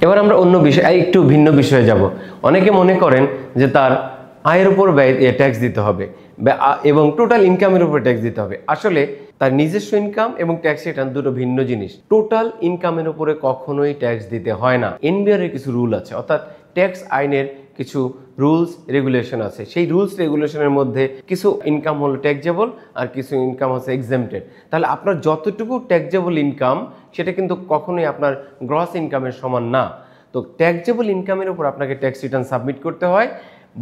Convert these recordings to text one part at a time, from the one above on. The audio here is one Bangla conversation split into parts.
এবার আমরা অন্য বিষয় একটু ভিন্ন বিষয়ে যাব। অনেকে মনে করেন যে তার আয়ের উপর ব্যয় ট্যাক্স দিতে হবে এবং টোটাল ইনকামের উপর ট্যাক্স দিতে হবে। আসলে তার নিজস্ব ইনকাম এবং ট্যাক্স রিটার্ন দুটো ভিন্ন জিনিস। টোটাল ইনকামের উপরে কখনোই ট্যাক্স দিতে হয় না। এনবিআর এর কিছু রুল আছে, অর্থাৎ ট্যাক্স আইনের কিছু রুলস রেগুলেশন আছে। সেই রুলস রেগুলেশনের মধ্যে কিছু ইনকাম হলো ট্যাক্সেবল আর কিছু ইনকাম হচ্ছে এক্সেম্পটেড। তাহলে আপনার যতটুকু ট্যাক্সেবল ইনকাম সেটা কিন্তু কখনোই আপনার গ্রস ইনকামের সমান না। তো ট্যাক্সেবল ইনকামের উপর আপনাকে ট্যাক্স রিটার্ন সাবমিট করতে হয়,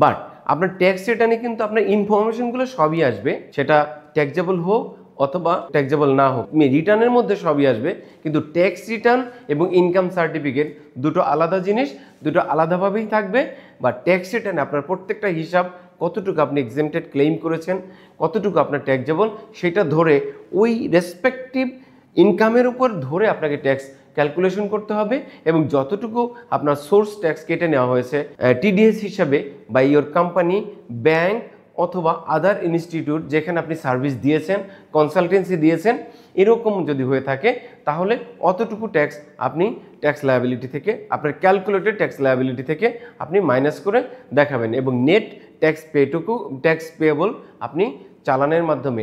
বাট আপনার ট্যাক্স রিটার্নে কিন্তু আপনার ইনফরমেশনগুলো সবই আসবে, সেটা ট্যাক্সেবল হোক অথবা ট্যাক্সেবল না হোক, রিটার্নের মধ্যে সবই আসবে। কিন্তু ট্যাক্স রিটার্ন এবং ইনকাম সার্টিফিকেট দুটো আলাদা জিনিস, দুটো আলাদাভাবেই থাকবে। বা ট্যাক্স রিটার্নে আপনার প্রত্যেকটা হিসাব, কতটুকু আপনি এক্সেম্পটেড ক্লেম করেছেন, কতটুকু আপনার ট্যাক্সেবল, সেটা ধরে ওই রেসপেক্টিভ ইনকামের উপর ধরে আপনাকে ট্যাক্স ক্যালকুলেশন করতে হবে। এবং যতটুকু আপনার সোর্স ট্যাক্স কেটে নেওয়া হয়েছে টিডিএস হিসাবে বা ইয়োর কোম্পানি, ব্যাংক অথবা আদার ইনস্টিটিউট যেখানে আপনি সার্ভিস দিয়েছেন, কনসালটেন্সি দিয়েছেন, এরকম যদি হয়ে থাকে তাহলে অতটুকু ট্যাক্স আপনি ট্যাক্স লায়াবিলিটি থেকে, আপনার ক্যালকুলেটেড ট্যাক্স লায়াবিলিটি থেকে আপনি মাইনাস করে দেখাবেন এবং নেট ট্যাক্স পেয়েবল আপনি চালানের মাধ্যমে,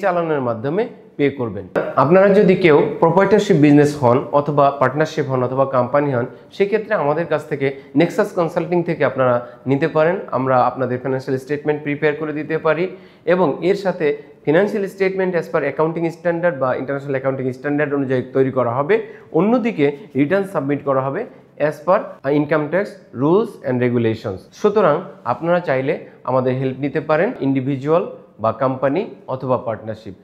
চালানের মাধ্যমে পে করবেন। আপনারা যদি কেউ প্রোপ্রাইটারশিপ বিজনেস হন অথবা পার্টনারশিপ হন অথবা কোম্পানি হন, সেক্ষেত্রে আমাদের কাছ থেকে নেক্সাস কনসাল্টিং থেকে আপনারা নিতে পারেন। আমরা আপনাদের ফিনান্সিয়াল স্টেটমেন্ট প্রিপেয়ার করে দিতে পারি এবং এর সাথে financial statement as per accounting standard বা ইন্টারন্যাশনাল অ্যাকাউন্টিং স্ট্যান্ডার্ড অনুযায়ী তৈরি করা হবে। অন্যদিকে রিটার্ন সাবমিট করা হবে as per income tax rules and regulations. সুতরাং আপনারা চাইলে আমাদের হেল্প নিতে পারেন, ইন্ডিভিজুয়াল বা কোম্পানি অথবা পার্টনারশিপ,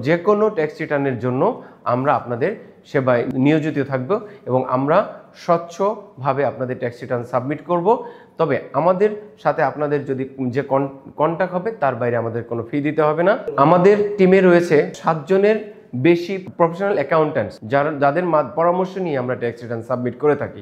যে কোনো ট্যাক্স রিটার্নের জন্য আমরা আপনাদের সেবায় নিয়োজিত থাকব এবং আমরা স্বচ্ছভাবে আপনাদের ট্যাক্স রিটার্ন সাবমিট করব। তবে আমাদের সাথে আপনাদের যদি যে কন্ট্যাক্ট হবে তার বাইরে আমাদের কোনো ফি দিতে হবে না। আমাদের টিমে রয়েছে 7 জনের বেশি প্রফেশনাল অ্যাকাউন্ট্যান্টস, যাদের পরামর্শ নিয়ে আমরা ট্যাক্স রিটার্ন সাবমিট করে থাকি।